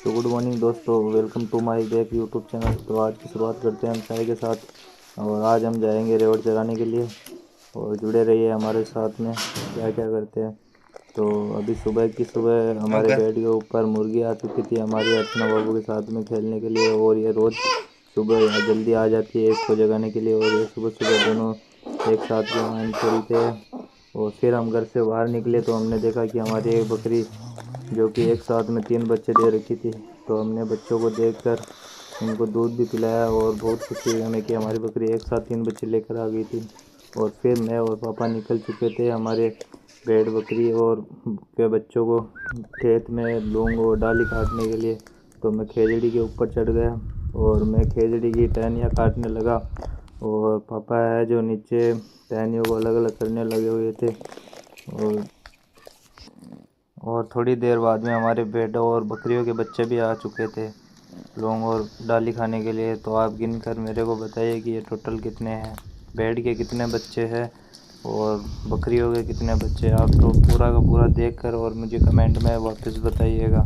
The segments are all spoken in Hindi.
तो गुड मॉर्निंग दोस्तों, welcome to my back YouTube channel. तो आज की शुरुआत करते हैं हम चाय के साथ। और आज हम जाएंगे रेवड़ चराने के लिए, और जुड़े रहिए हमारे साथ में क्या क्या करते हैं। तो अभी सुबह की सुबह हमारे बेड के ऊपर मुर्गी आ चुकी थी हमारी अर्चना बाबू के साथ में खेलने के लिए। और ये रोज़ सुबह जल्दी आ जाती है इसको जगाने के लिए, और ये सुबह सुबह दोनों एक साथ में खेलते हैं। और फिर हम घर से बाहर निकले तो हमने देखा कि हमारी एक बकरी जो कि एक साथ में 3 बच्चे दे रखी थी। तो हमने बच्चों को देखकर उनको दूध भी पिलाया, और बहुत खुशी हुई हमें कि हमारी बकरी एक साथ 3 बच्चे लेकर आ गई थी। और फिर मैं और पापा निकल चुके थे हमारे भेड़ बकरी और के बच्चों को खेत में लूंग और डाली काटने के लिए। तो मैं खेजड़ी के ऊपर चढ़ गया और मैं खेजड़ी की टहनियाँ काटने लगा, और पापा है जो नीचे टहनियों को अलग अलग करने लगे हुए थे। और थोड़ी देर बाद में हमारे भेड़ों और बकरियों के बच्चे भी आ चुके थे लौंग और डाली खाने के लिए। तो आप गिन कर मेरे को बताइए कि ये टोटल कितने हैं, भेड़ के कितने बच्चे हैं और बकरियों के कितने बच्चे। आप तो पूरा का पूरा देख कर और मुझे कमेंट में वापस बताइएगा,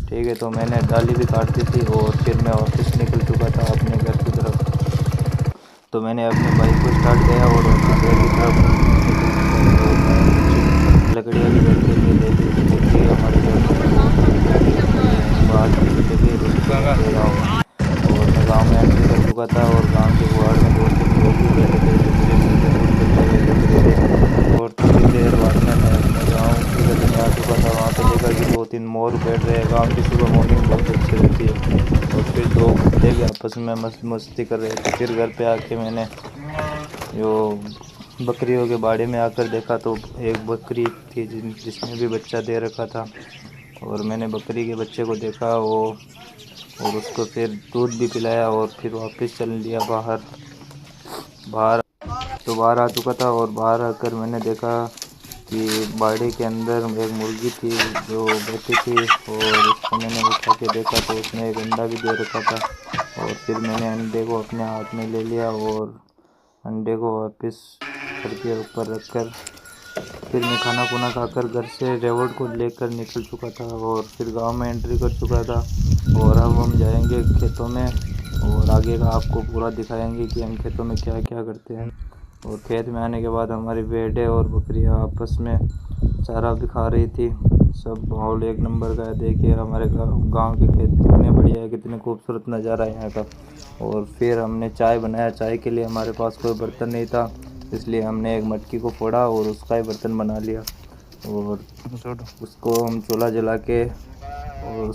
ठीक है। तो मैंने डाली भी काट दी थी और फिर मैं वापस निकल चुका था अपने घर की तरफ। तो मैंने अपने बाइक को स्टार्ट किया और वापस घर की तरफ निकल चुका था। और मैंने कुछ लकड़ियाँ भी घर के लिए ले ली थी, क्योंकि हमारे घर में बाहर की जगह रुकते गाँव में। और मैं गांव में एंट्री कर चुका था, और गांव के गुआड़ में 2-3 लोग भी बैठे थे जो मुझे नीचे दूध देते हुए दिख रहे थे। और थोड़ी देर बाद में मैं अपने गांव की गली में आ चुका था। वहाँ पे देखा कि 2-3 मोर बैठ रहे हैं। गांव की सुबह मॉर्निंग बहुत अच्छी रहती है। और फिर 2 कुत्ते भी आपस में मस्ती कर रहे थे। फिर घर पे आके मैंने जो बकरियों के बाड़े में आकर देखा तो एक बकरी थी जिसने भी बच्चा दे रखा था। और मैंने बकरी के बच्चे को देखा और उसको फिर दूध भी पिलाया, और फिर वापस चल लिया बाहर। बाहर आ चुका था, और बाहर आकर मैंने देखा कि बाड़े के अंदर एक मुर्गी थी जो बैठी थी। और उसको मैंने उठा के देखा तो उसने एक अंडा भी दे रखा था। और फिर मैंने अंडे को अपने हाथ में ले लिया और अंडे को वापस सर के ऊपर रखकर फिर मैं खाना खुना खाकर घर से रेवड़ को लेकर निकल चुका था, और फिर गांव में एंट्री कर चुका था। और अब हम जाएंगे खेतों में, और आगे का आपको पूरा दिखाएंगे कि हम खेतों में क्या क्या करते हैं। और खेत में आने के बाद हमारी भेड़ें और बकरियां आपस में चारा भी खा रही थी। सब माहौल एक नंबर का है। देखिए हमारे गांव के खेत कितने बढ़िया है, कितने खूबसूरत नज़ारा है यहाँ का। और फिर हमने चाय बनाया। चाय के लिए हमारे पास कोई बर्तन नहीं था, इसलिए हमने एक मटकी को फोड़ा और उसका ही बर्तन बना लिया। और उसको हम चूल्हा जला के और